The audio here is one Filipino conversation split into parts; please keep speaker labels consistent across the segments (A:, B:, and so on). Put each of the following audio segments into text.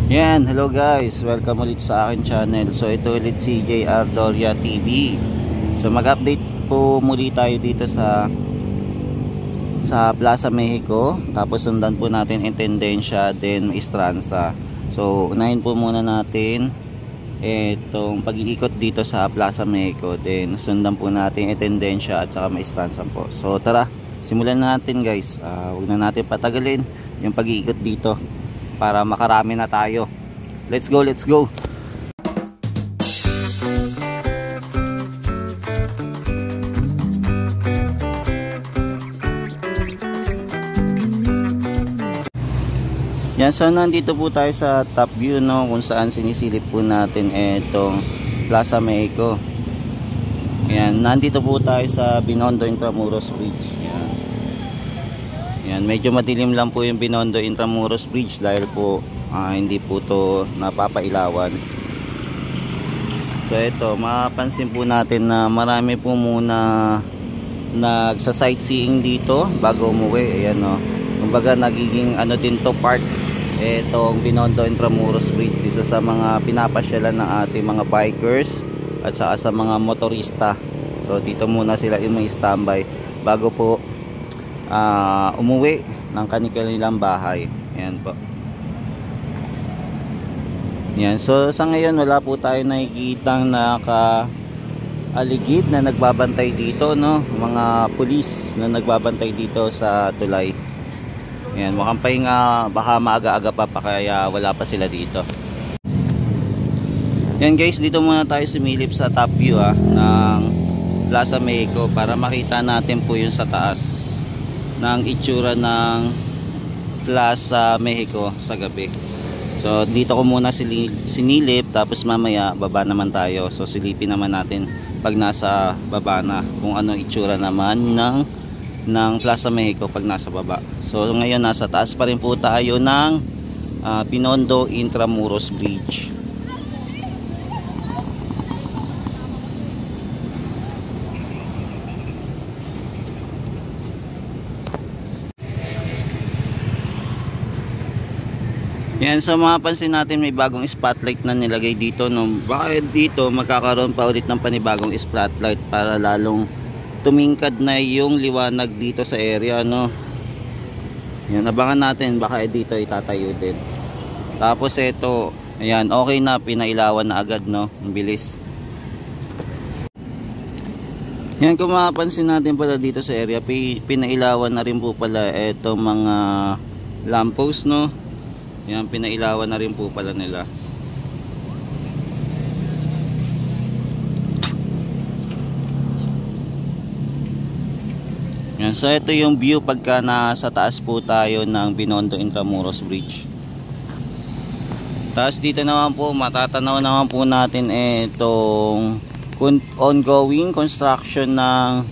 A: Yan, hello guys, welcome ulit sa akin channel. So ito ulit si JR Doria TV. So mag-update po muli tayo dito sa Plaza Mexico. Tapos sundan po natin Intendencia, then Estranza. So unahin po muna natin itong pag-iikot dito sa Plaza Mexico, then sundan po natin Intendencia at saka Estranza po. So tara, simulan natin guys. Huwag na natin patagalin yung pag-iikot dito para makarami na tayo. Let's go, let's go. Yan, so nandito po tayo sa top view, no, kung saan sinisilip po natin itong Plaza Mexico. Yan, nandito po tayo sa Binondo Intramuros Bridge. Yan. Yan, medyo madilim lang po yung Binondo Intramuros Bridge dahil po hindi po to napapailawan. So ito, mapapansin po natin na marami po muna nagsa-sightseeing dito bago umuwi. Ayan, no. Kumbaga nagiging ano din to, park itong Binondo Intramuros Bridge. Isa sa mga pinapasyalan ng ating mga bikers at saka sa mga motorista. So dito muna sila yung may standby bago po umuwi ng kanilang bahay. Ayan po. Yan. So sa ngayon wala po tayo nakikitang naka-aligid na nagbabantay dito, no? Mga pulis na nagbabantay dito sa tulay. Yan, mukhang pahinga, baka maaga-aga pa kaya wala pa sila dito. Yan guys, dito muna tayo sumilip sa top view ng Plaza Mexico para makita natin po yung sa taas ng itsura ng Plaza Mexico sa gabi. So dito ko muna sinilip, tapos mamaya baba naman tayo. So silipin naman natin pag nasa baba na kung ano itsura naman ng Plaza Mexico pag nasa baba. So ngayon nasa taas pa rin po tayo ng Binondo Intramuros Bridge. Yan, so mapapansin natin may bagong spotlight na nilagay dito, no? Baka dito magkakaroon pa ulit ng panibagong spotlight para lalong tumingkad na yung liwanag dito sa area, no? Yan, abangan natin, baka dito itatayo din. Tapos ito, ayan, okay na, pinailawan na agad, no? Ang bilis. Yan, kung mapapansin natin pala dito sa area, pinailawan na rin po pala ito mga lamppost, no? Yan, pinailawan na rin po pala nila. Yan, so ito yung view pagka nasa taas po tayo ng Binondo Intramuros Bridge. Tapos dito naman po matatanaw naman po natin itong ongoing construction ng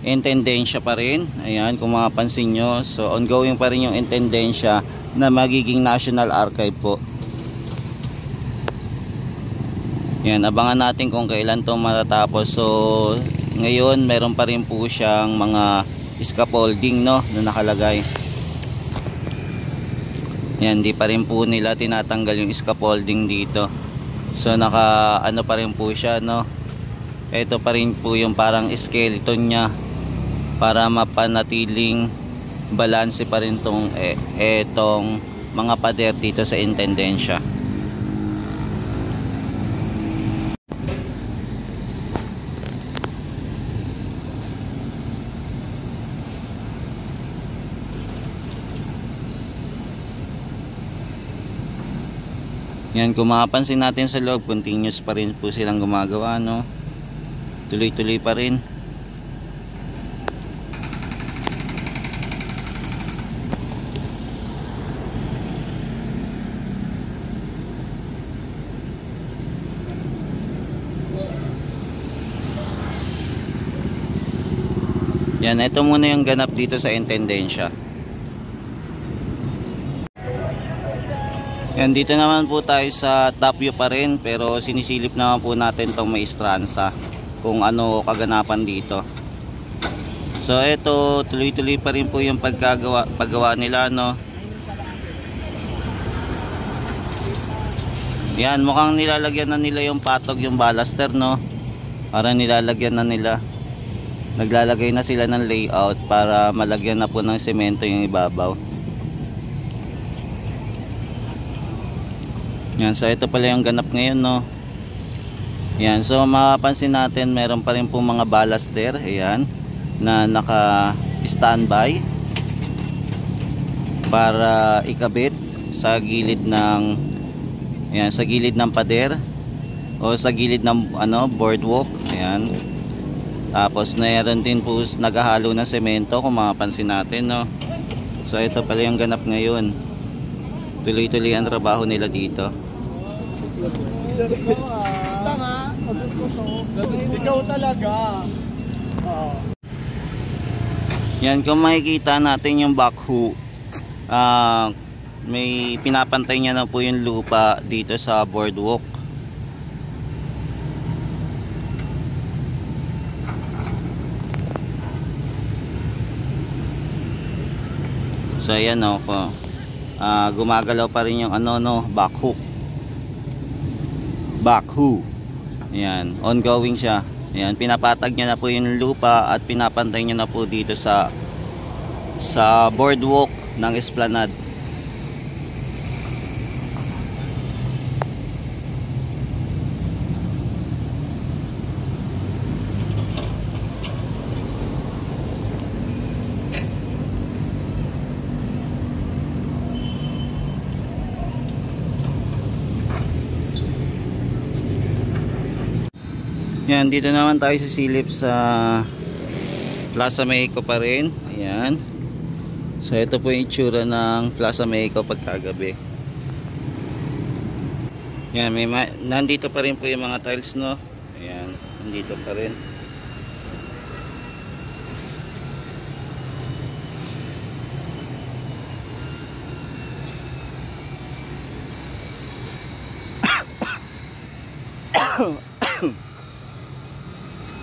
A: Intendencia pa rin. Ayan, kung mapapansin nyo, so ongoing pa rin yung Intendencia na magiging National Archive po. Yan, abangan natin kung kailan to matatapos. So ngayon meron pa rin po siyang mga scaffolding, no, na nakalagay. Yan, di pa rin po nila tinatanggal yung scaffolding dito. So naka ano pa rin po siya, no. Ito pa rin po yung parang skeleton niya para mapanatiling balanse pa rin tong etong mga pader dito sa Intendencia. Yan, kung makapansin natin sa loob, continuous pa rin po silang gumagawa, no? Tuloy-tuloy pa rin. Yan, ito muna yung ganap dito sa Intendencia. Yan, dito naman po tayo sa top view pa rin, pero sinisilip naman po natin itong may Estranza kung ano kaganapan dito. So ito, tuloy-tuloy pa rin po yung paggawa nila, no. Yan, mukhang nilalagyan na nila yung patog, yung baluster, no? Parang nilalagyan na nila. Naglalagay na sila ng layout para malagyan na po ng semento yung ibabaw. Yan, so ito pala yung ganap ngayon, no? Yan, so mapapansin natin meron pa rin pong mga baluster, ayan, na naka standby para ikabit sa gilid ng, ayan, sa gilid ng pader o sa gilid ng boardwalk. Ayan, tapos mayroon din po naghahalo ng semento kung mapapansin natin, no? So ito pala yung ganap ngayon. Tuloy-tuloy ang trabaho nila dito.
B: Tama, ikaw talaga.
A: Yan, kung makikita natin yung backhoe, may pinapantay niya na po yung lupa dito sa boardwalk. So ayan, no, gumagalaw pa rin yung backhoe. Ayan, ongoing siya. Ayan, pinapatag niya na po yung lupa at pinapantay niya na po dito sa boardwalk ng Esplanade. Yan, dito naman tayo sisilip sa Plaza Mexico pa rin. Ayan. So ito po yung itsura ng Plaza Mexico pagkagabi. Yan, nandito pa rin po yung mga tiles, no? Ayan, nandito pa rin.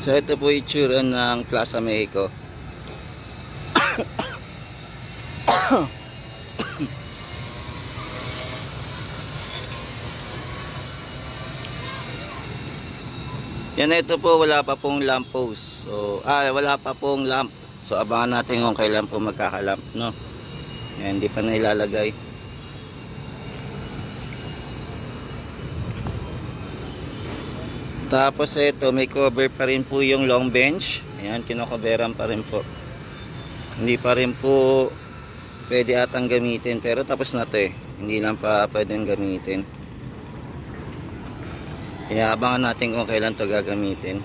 A: So ito po yung itsura ng Plaza Mexico. Yan, ito po wala pa pong lamppost. So wala pa pong lamp. So abangan natin kung kailan po magkakalamp, no? Yan, hindi pa na ilalagay. Tapos ito, may cover pa rin po yung long bench. Ayan, kinocoveran pa rin po. Hindi pa rin po pwede atang gamitin. Pero tapos na to eh. Hindi lang pa pwedeng gamitin. Kaya abangan natin kung kailan to gagamitin.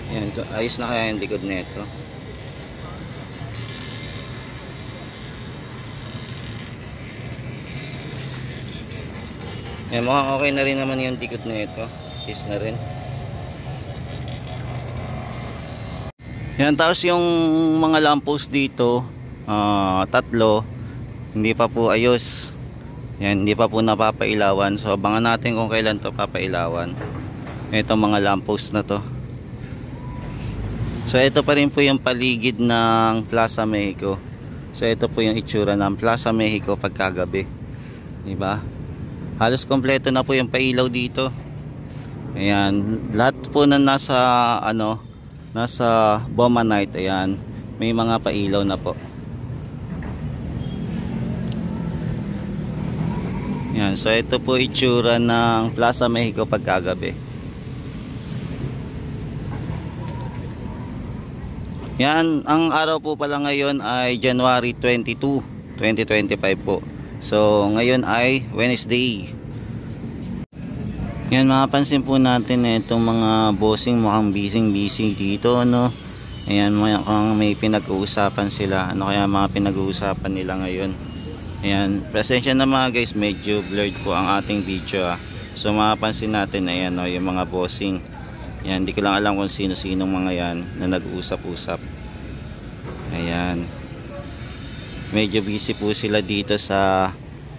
A: Ayan, ayos na kaya yung likod nito. Ayan, mukhang okay na rin naman yung dikot na ito. Is na rin. Yan, tapos yung mga lamppost dito, tatlo, hindi pa po ayos. Yan, hindi pa po napapailawan. So abangan natin kung kailan to papailawan. Ito mga lamppost na to. So ito pa rin po yung paligid ng Plaza Mexico. So ito po yung itsura ng Plaza Mexico pagkagabi. Diba? Halos kompleto na po yung pailaw dito. Ayan, lahat po na nasa Bomba Night, ayan, may mga pailaw na po. Ayan, so ito po itsura ng Plaza Mexico pagkagabi. Yan, ang araw po pala ngayon ay January 22, 2025 po. So ngayon ay Wednesday. Yan, mapapansin po natin itong mga bossing mukhang busy dito, no? Ayan, may pinag-uusapan sila. Ano kaya mga pinag-uusapan nila ngayon? Ayan, presensya na mga guys, medyo blurred po ang ating video. So mapapansin natin, ayan, no, yung mga bossing. Ayan, hindi ko lang alam kung sino-sinong mga yan na nag-uusap-usap. Ayan, medyo busy po sila dito sa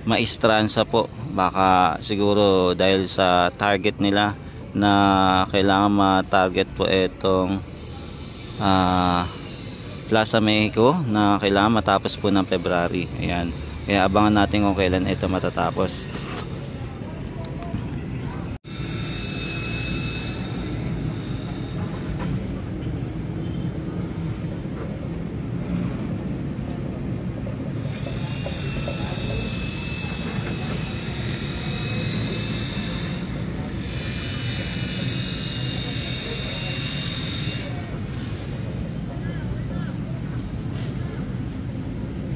A: Maestranza po. Baka siguro dahil sa target nila na kailangan ma-target po itong Plaza Mexico na kailangan matapos po ng February. Ayan, kaya abangan natin kung kailan ito matatapos.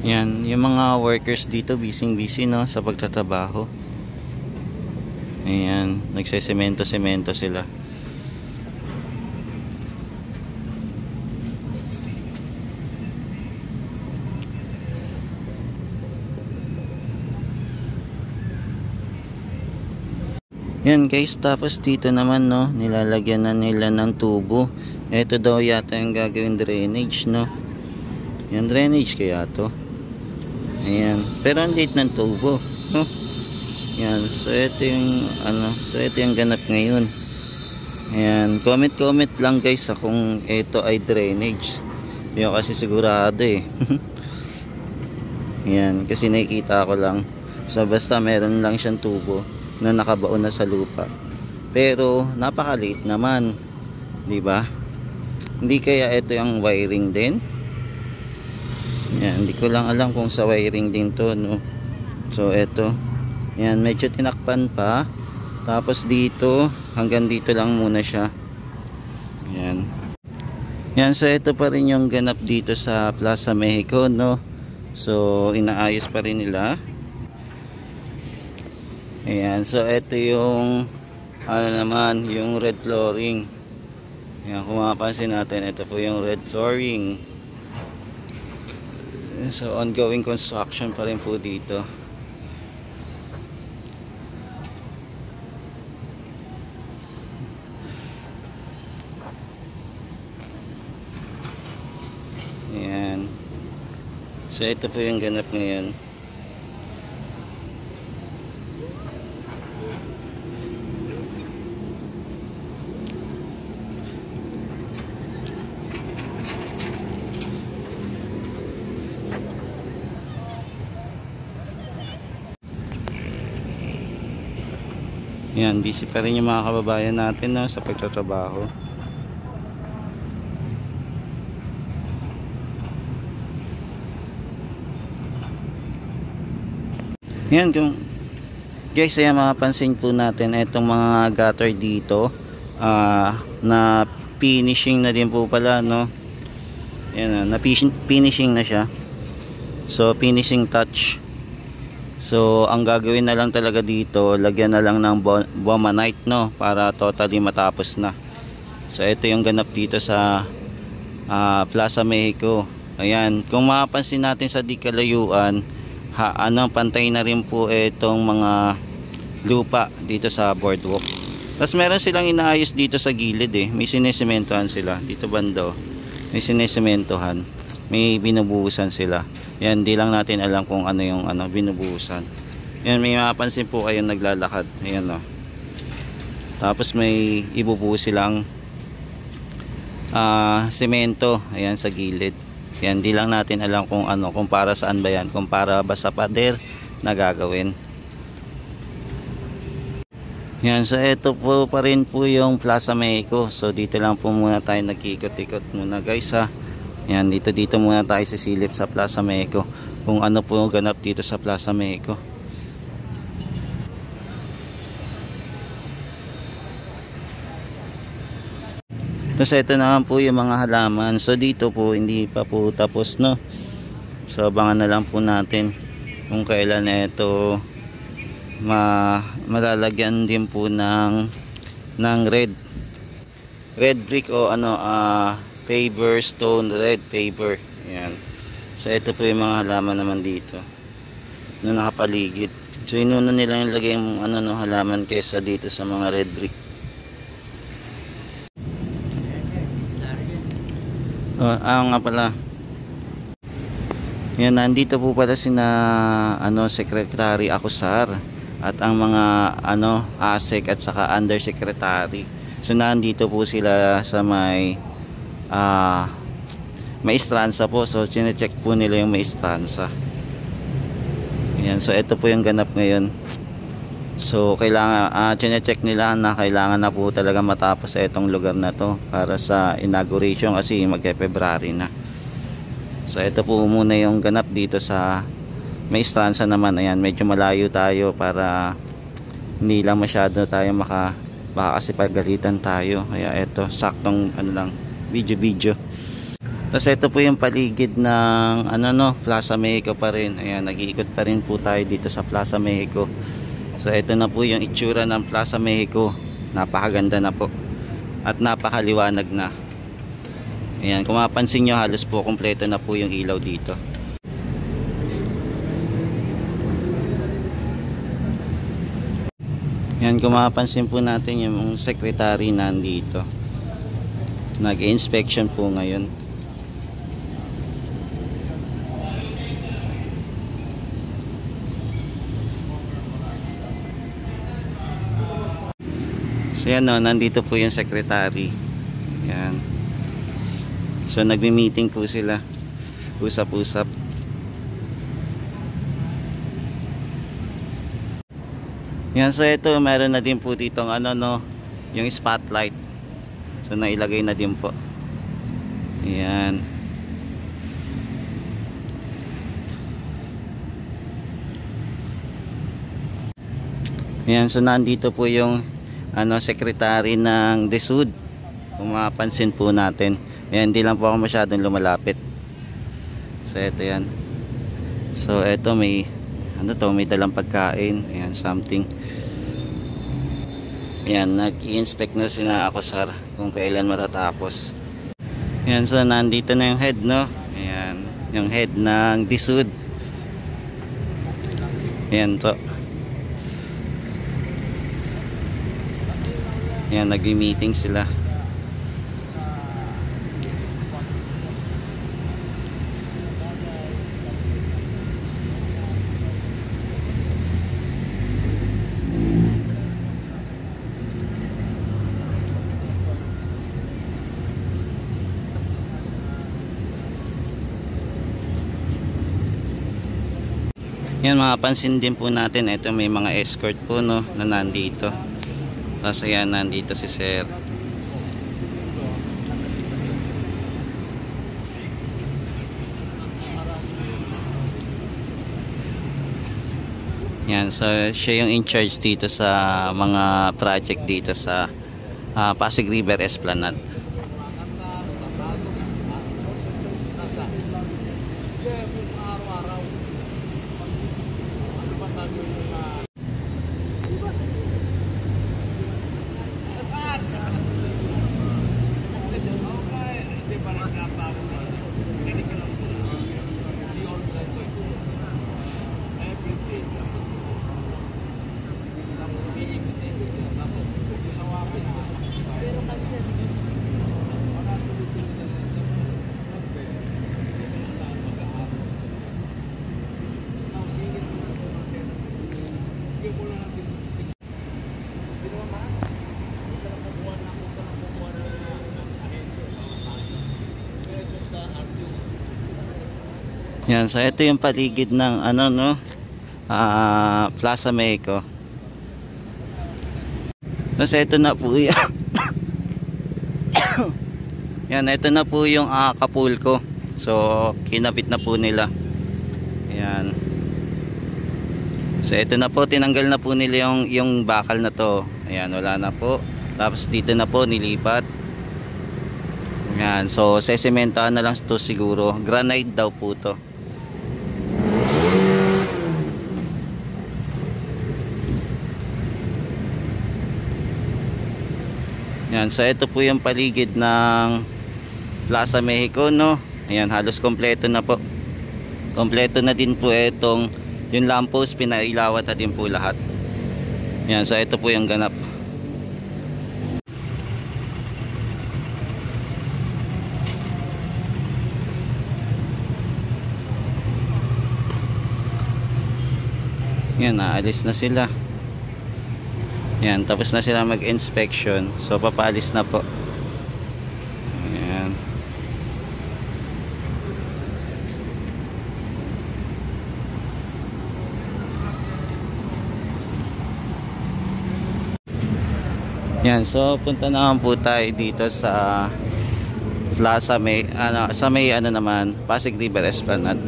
A: Yan, yung mga workers dito busy no sa pagtatrabaho. Ayan, nagsesemento-semento sila. Yan guys, tapos dito naman no, nilalagyan na nila ng tubo. Ito daw yata yung gagawin drainage no. Yan, drainage kaya to. Ayan, pero ang liit ng tubo no? Yan, so ito yung ganap ngayon. Ayan, comment lang guys kung ito ay drainage. Hindi ako kasi sigurado eh. Ayan, kasi nakikita ko lang. So basta meron lang siyang tubo na nakabaon na sa lupa. Pero napakaliit naman, 'di ba? Hindi kaya ito yung wiring din? Yan, hindi ko lang alam kung sa wiring din to no. So ito, yan, medyo tinakpan pa. Tapos dito, hanggang dito lang muna siya. Yan. Yan, so ito pa rin yung ganap dito sa Plaza Mexico no. So inaayos pa rin nila. Ayan, so ito yung naman, yung red flooring. Ayan, kung mapapansin natin, ito po yung red flooring. So ongoing construction pa rin po dito. Ayan. So ito po yung ganap ngayon. Yan, busy pa rin yung mga kababayan natin no, sa pagtatrabaho. Yan, guys, ayan, mapapansin po natin itong mga gutter dito na finishing na din po pala no. Yan, na finishing na siya. So finishing touch. So ang gagawin na lang talaga dito, lagyan na lang ng bomanite no, para totally matapos na. So ito yung ganap dito sa Plaza Mexico. Ayan, kung mapapansin natin sa di kalayuan, pantay na rin po itong mga lupa dito sa boardwalk. Tapos meron silang inaayos dito sa gilid eh. May sinesementohan sila dito bando. May sinesementohan. May binubuhusan sila. Yan, di lang natin alam kung ano yung binubuhusan. Yan, may mapapansin po kayo naglalakad. Ayan o. Tapos may ibubuhos silang semento. Ayan, sa gilid. Yan, di lang natin alam kung kung para saan ba yan. Kung para ba sa pader na gagawin. Yan, so ito po pa rin po yung Plaza Mexico. So dito lang po muna tayo nagkikot-ikot muna guys ha. Yan, dito muna tayo sisilip sa Plaza Mexico. Kung ano po ganap dito sa Plaza Mexico. Tapos ito naman po yung mga halaman. So dito po hindi pa po tapos no. So abangan na lang po natin kung kailan ito malalagyan din po ng red brick o paver, stone, red paver. Ayan. So ito po yung mga halaman naman dito na nakapaligid. So inuna nila yung lagay yung halaman kesa dito sa mga red brick. Nga pala. Yan, nandito po pala sina Secretary Acosar at ang mga ASEC at saka undersecretary. So nandito po sila sa may maestranza po. So chine-check po nila yung maestranza. Yan, so ito po yung ganap ngayon. So kailangan chine-check nila na kailangan na po talaga matapos sa itong lugar na to para sa inauguration kasi magke-February na. So ito po muna yung ganap dito sa maestranza naman. Ayan, medyo malayo tayo para hindi lang masyado tayo baka kasi pagalitan tayo. Kaya ito saktong lang video. Tapos ito po yung paligid ng Plaza Mexico pa rin. Ayan, nag-iikot pa rin po tayo dito sa Plaza Mexico. So ito na po yung itsura ng Plaza Mexico. Napakaganda na po at napakaliwanag na. Ayan, kung mapansin nyo, halos po kompleto na po yung ilaw dito. Ayan, kung mapansin po natin yung secretary nandito, nag-inspection po ngayon. So yan, nandito po yung secretary. Yan. So nagmi-meeting po sila. Usap-usap. Yan, so ito meron na din po ditong yung spotlight. So nailagay na din po. Yan. Yan, so nandito po yung secretary ng DSUD. Kung mapansin po natin. Yan, hindi lang po ako masyadong lumalapit. So ito yan. So ito may may dalang pagkain. Ayan, something. Ayan, nag-i-inspect na sina ako, sir, kung kailan matatapos. Ayan, so nandito na yung head, no? Ayan, yung head ng DSUD. Ayan to. Ayan, nag-meeting sila. Yan, mapapansin din po natin, ito may mga escort po, no, na nandito. Tapos ayan, nandito si sir. Yan, so siya yung in charge dito sa mga project dito sa Pasig River Esplanade. Yan, so ito yung paligid ng Plaza Mexico. Tapos ito na po yan. Yan, ito na po yung Acapulco. So kinabit na po nila. Yan. So ito na po, tinanggal na po nila yung bakal na to. Ayan, wala na po. Tapos dito na po nilipat. Yan, so sesementahan na lang to siguro. Granite daw po to. Yan, so ito po yung paligid ng Plaza Mexico, no? Ayan, halos kompleto na po. Kompleto na din po itong yung lamppost, pinailawat na din po lahat. Yan, so ito po yung ganap. Yan, naalis na sila. Yan, tapos na sila mag-inspection. So papalis na po. Ayan. Yan, so punta naman po tayo dito sa Plaza sa may naman Pasig River Esplanade.